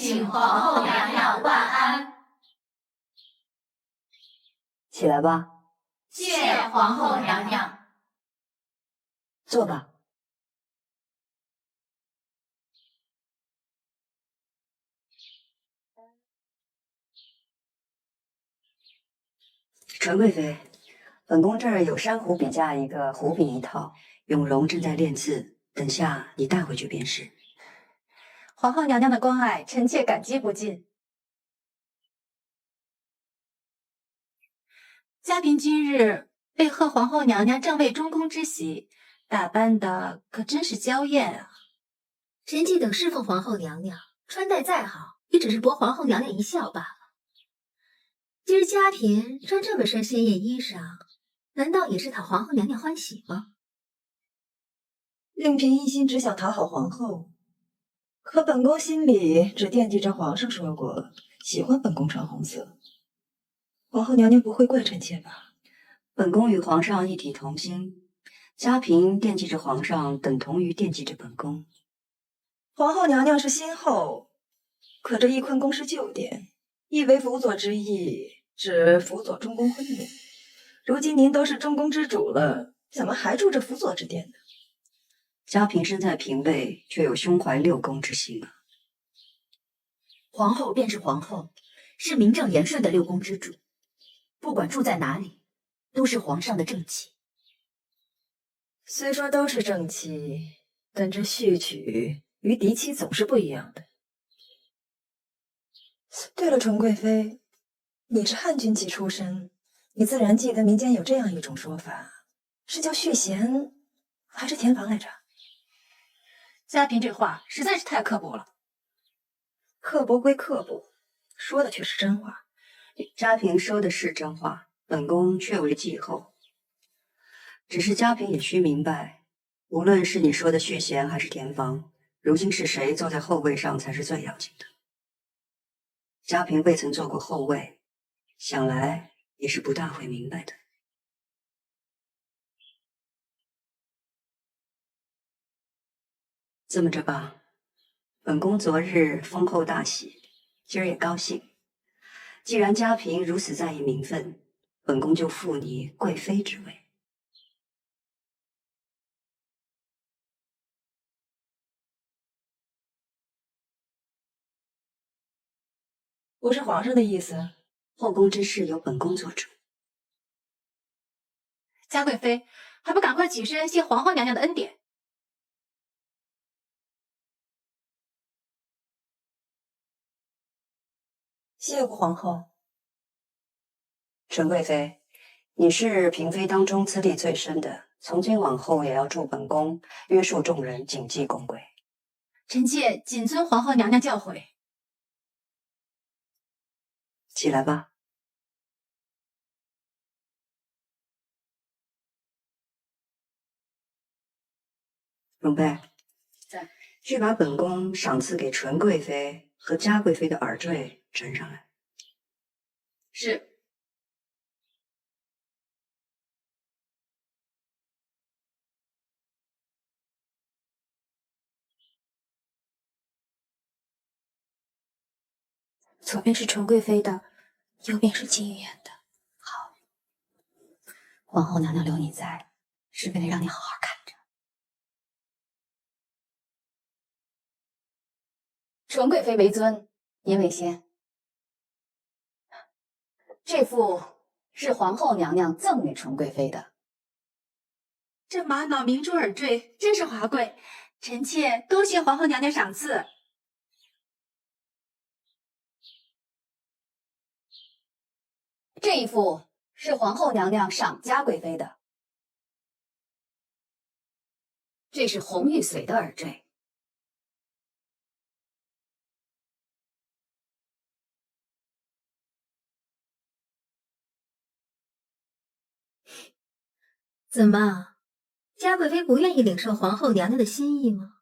请皇后娘娘万安。起来吧。谢皇后娘娘。坐吧。纯贵妃，本宫这儿有珊瑚笔架一个，湖笔一套，永荣正在练字，等下你带回去便是。皇后娘娘的关爱，臣妾感激不尽。嘉嫔今日为贺皇后娘娘正位中宫之喜，打扮的可真是娇艳啊！臣妾等侍奉皇后娘娘，穿戴再好，也只是博皇后娘娘一笑罢了。今日嘉嫔穿这么身鲜艳衣裳，难道也是讨皇后娘娘欢喜吗？令嫔一心只想讨好皇后，可本宫心里只惦记着皇上说过喜欢本宫穿红色。皇后娘娘不会怪臣妾吧？本宫与皇上一体同心，嘉嫔惦记着皇上，等同于惦记着本宫。皇后娘娘是新后，可这翊坤宫是旧殿，意为辅佐之意，指辅佐中宫婚礼。如今您都是中宫之主了，怎么还住着辅佐之殿呢？嘉嫔身在嫔位，却有胸怀六宫之心啊。皇后便是皇后，是名正言顺的六宫之主，不管住在哪里，都是皇上的正妻。虽说都是正妻，但这续娶与嫡妻总是不一样的。对了，纯贵妃，你是汉军旗出身，你自然记得民间有这样一种说法，是叫续弦还是填房来着？嘉嫔这话实在是太刻薄了。刻薄归刻薄，说的却是真话。嘉嫔说的是真话，本宫却为记后。只是嘉嫔也需明白，无论是你说的续弦还是填房，如今是谁坐在后位上才是最要紧的。嘉嫔未曾做过后位，想来也是不大会明白的。这么着吧，本宫昨日封后大喜，今儿也高兴。既然嘉嫔如此在意名分，本宫就复你贵妃之位。不是皇上的意思，后宫之事由本宫做主。嘉贵妃，还不赶快起身谢皇后娘娘的恩典？谢过皇后。纯贵妃，你是嫔妃当中资历最深的，从今往后也要助本宫约束众人，谨记宫规。臣妾谨遵皇后娘娘教诲。起来吧。容贝，在。去把本宫赏赐给纯贵妃和嘉贵妃的耳坠呈上来。是。左边是纯贵妃的，右边是金玉妍的。好，皇后娘娘留你在，是为了让你好好看着。纯贵妃为尊，您为先。这副是皇后娘娘赠与纯贵妃的。这玛瑙明珠耳坠真是华贵，臣妾多谢皇后娘娘赏赐。这一副是皇后娘娘赏嘉贵妃的。这是红玉髓的耳坠。怎么，嘉贵妃不愿意领受皇后娘娘的心意吗？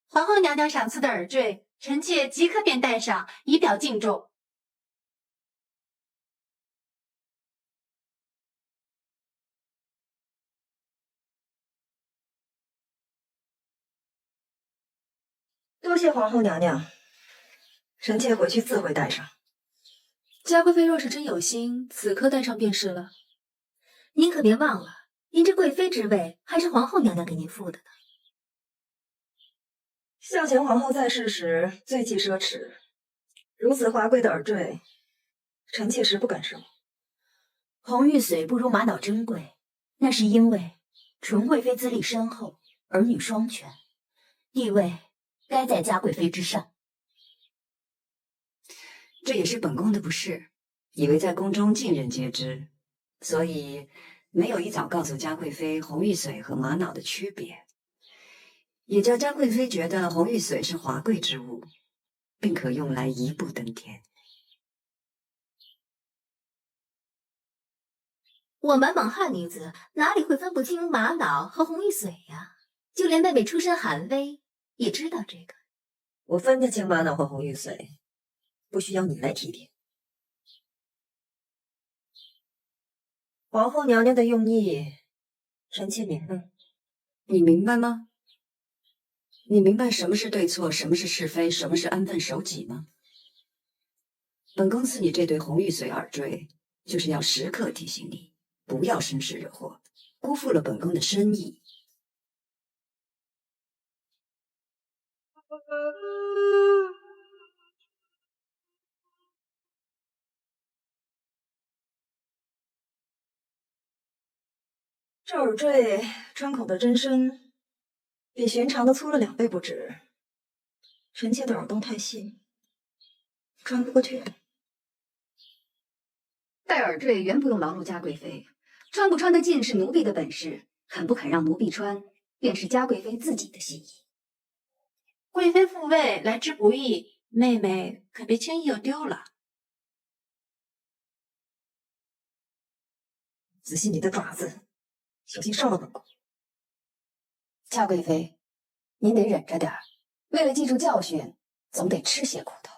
皇后娘娘赏赐的耳坠，臣妾即刻便戴上，以表敬重。多谢皇后娘娘，臣妾回去自会带上。嘉贵妃若是真有心，此刻带上便是了。您可别忘了，您这贵妃之位还是皇后娘娘给您赋的呢。孝贤皇后在世时最忌奢侈，如此华贵的耳坠，臣妾实不敢收。红玉髓不如玛瑙珍贵，那是因为纯贵妃资历深厚，儿女双全，地位该在嘉贵妃之上。这也是本宫的不是，以为在宫中尽人皆知，所以没有一早告诉嘉贵妃红玉髓和玛瑙的区别，也叫嘉贵妃觉得红玉髓是华贵之物，并可用来一步登天。我们莽汉女子哪里会分不清玛瑙和红玉髓呀？就连妹妹出身寒微，也知道这个。我分得清玛瑙和红玉髓，不需要你来提点。皇后娘娘的用意，臣妾明白。你明白吗？你明白什么是对错，什么是是非，什么是安分守己吗？本宫赐你这对红玉髓耳坠，就是要时刻提醒你，不要生事惹祸，辜负了本宫的深意。这耳坠穿孔的针深，比寻常的粗了2倍不止。臣妾的耳洞太细，穿不过去。戴耳坠原不用劳碌嘉贵妃，穿不穿得进是奴婢的本事，肯不肯让奴婢穿，便是嘉贵妃自己的心意。贵妃复位来之不易，妹妹可别轻易又丢了。仔细你的爪子，小心伤了本宫。嘉贵妃，您得忍着点儿，为了记住教训，总得吃些苦头。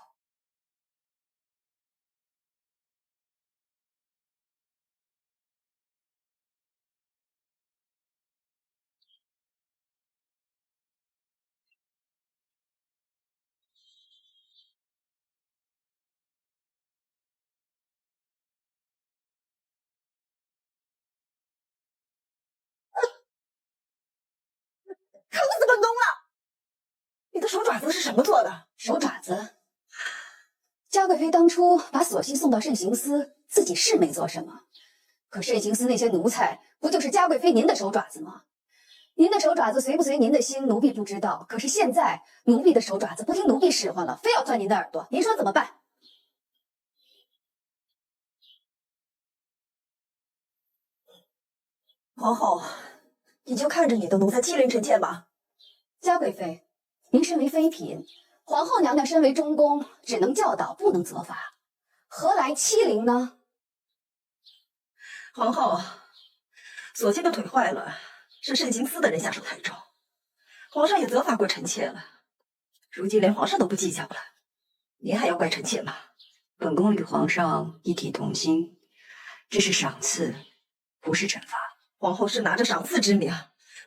疼死本宫了！你的手爪子是什么做的？手爪子？嘉贵妃当初把索性送到慎刑司，自己是没做什么，可慎刑司那些奴才，不就是嘉贵妃您的手爪子吗？您的手爪子随不随您的心，奴婢不知道。可是现在奴婢的手爪子不听奴婢使唤了，非要钻您的耳朵，您说怎么办？皇后，你就看着你的奴才欺凌臣妾吧。嘉贵妃，您身为妃嫔，皇后娘娘身为中宫，只能教导，不能责罚，何来欺凌呢？皇后，索性的腿坏了，是慎刑司的人下手太重，皇上也责罚过臣妾了，如今连皇上都不计较了，您还要怪臣妾吗？本宫与皇上一体同心，这是赏赐，不是惩罚。皇后是拿着赏赐之名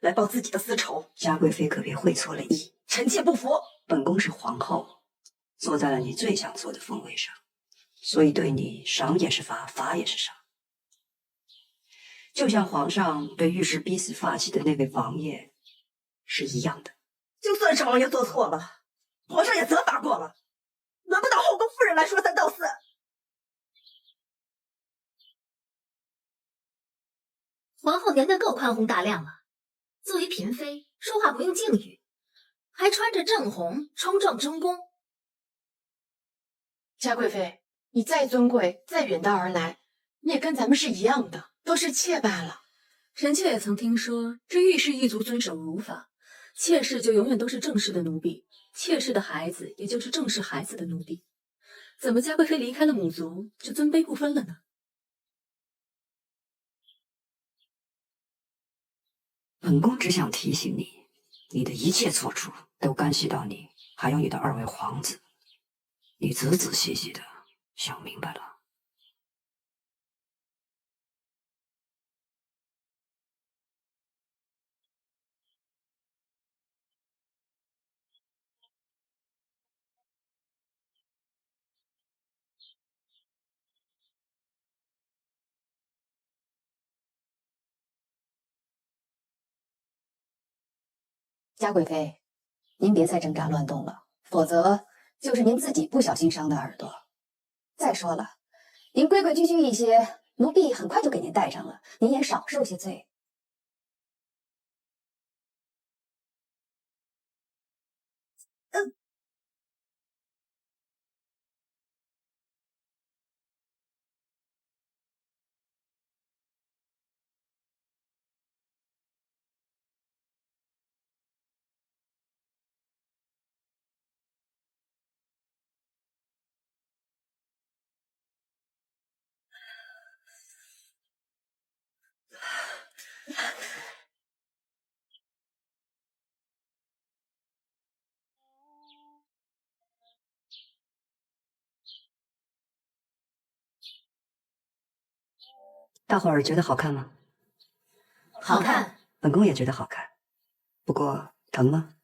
来报自己的私仇，嘉贵妃可别会错了意。臣妾不服。本宫是皇后，坐在了你最想坐的凤位上，所以对你赏也是罚，罚也是赏。就像皇上被御史逼死发妻的那位王爷是一样的。就算是王爷做错了，皇上也责罚过了，轮不到后宫夫人来说三道四。皇后娘娘够宽宏大量了，作为嫔妃，说话不用敬语，还穿着正红冲撞中宫。嘉贵妃，你再尊贵，再远道而来，你也跟咱们是一样的，都是妾罢了。臣妾也曾听说，这御氏一族遵守儒法，妾室就永远都是正室的奴婢，妾室的孩子也就是正室孩子的奴婢。怎么嘉贵妃离开了母族，就尊卑不分了呢？本宫只想提醒你，你的一切错处都干系到你，还有你的2位皇子。你仔仔细细的想明白了。嘉贵妃，您别再挣扎乱动了，否则就是您自己不小心伤的耳朵。再说了，您规规矩矩一些，奴婢很快就给您带上了，您也少受些罪。大伙儿觉得好看吗？好看。本宫也觉得好看，不过疼吗？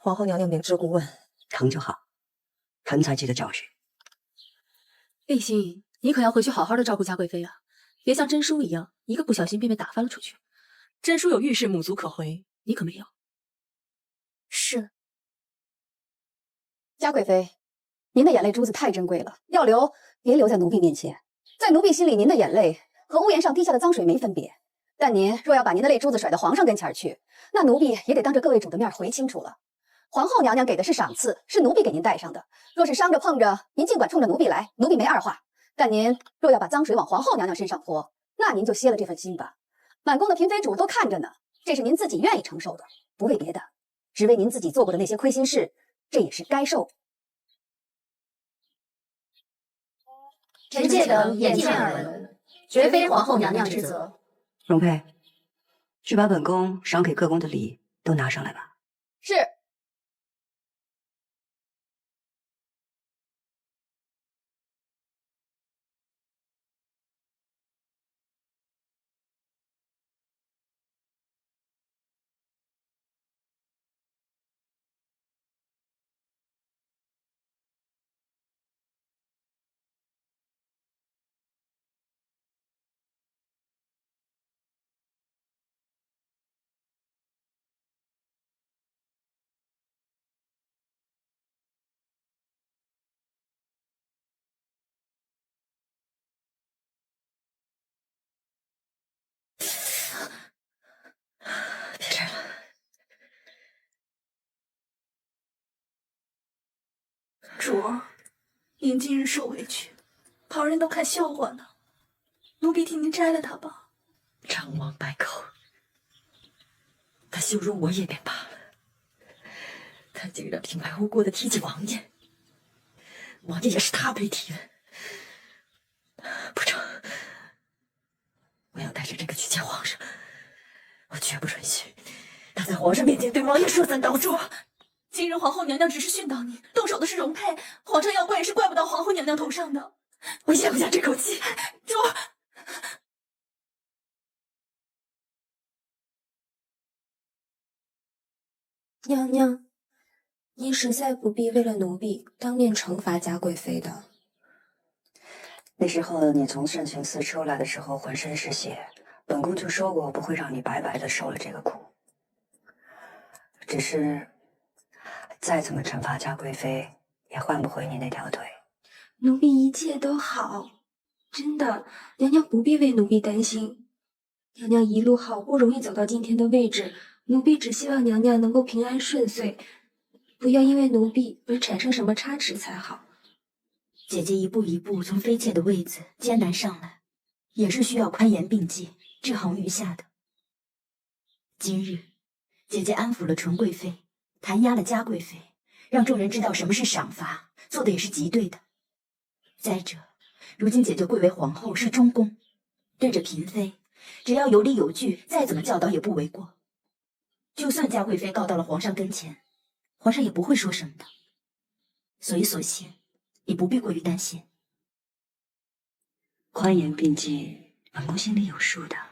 皇后娘娘明知故问，疼就好，疼才记得教训。立新，你可要回去好好的照顾嘉贵妃啊，别像真叔一样，一个不小心便被打发了出去。真叔有御史母族可回，你可没有。是。嘉贵妃，您的眼泪珠子太珍贵了，要留别留在奴婢面前。在奴婢心里，您的眼泪和屋檐上滴下的脏水没分别。但您若要把您的泪珠子甩到皇上跟前去，那奴婢也得当着各位主的面回清楚了。皇后娘娘给的是赏赐，是奴婢给您带上的。若是伤着碰着，您尽管冲着奴婢来，奴婢没二话。但您若要把脏水往皇后娘娘身上泼，那您就歇了这份心吧。满宫的嫔妃主都看着呢，这是您自己愿意承受的，不为别的，只为您自己做过的那些亏心事，这也是该受。臣妾等眼见耳闻，绝非皇后娘娘之责。容佩，去把本宫赏给各宫的礼都拿上来吧。是。别这样了，主儿，您今日受委屈，旁人都看笑话呢。奴婢替您摘了它吧。张王败寇，他羞辱我也便罢了，他竟然平白无故的提起王爷，王爷也是他被提的。不成，我要带着这个去见皇上，我绝不准许他在皇上面前对王爷说三道四。今日皇后娘娘只是训导你，动手的是容佩，皇上要怪也是怪不到皇后娘娘头上的。我咽不下这口气。主儿，娘娘，您实在不必为了奴婢当面惩罚嘉贵妃的。那时候你从圣情寺出来的时候浑身是血，本宫就说过不会让你白白的受了这个苦。只是再怎么惩罚嘉贵妃，也换不回你那条腿。奴婢一切都好，真的，娘娘不必为奴婢担心。娘娘一路好不容易走到今天的位置，奴婢只希望娘娘能够平安顺遂，不要因为奴婢而产生什么差池才好。姐姐一步一步从妃妾的位子艰难上来，也是需要宽严并济、制衡余下的。今日，姐姐安抚了纯贵妃，弹压了嘉贵妃，让众人知道什么是赏罚，做的也是极对的。再者，如今姐姐贵为皇后，是中宫，对着嫔妃，只要有理有据，再怎么教导也不为过。就算嘉贵妃告到了皇上跟前，皇上也不会说什么的。所以索性你不必过于担心。宽严并济，本宫心里有数的。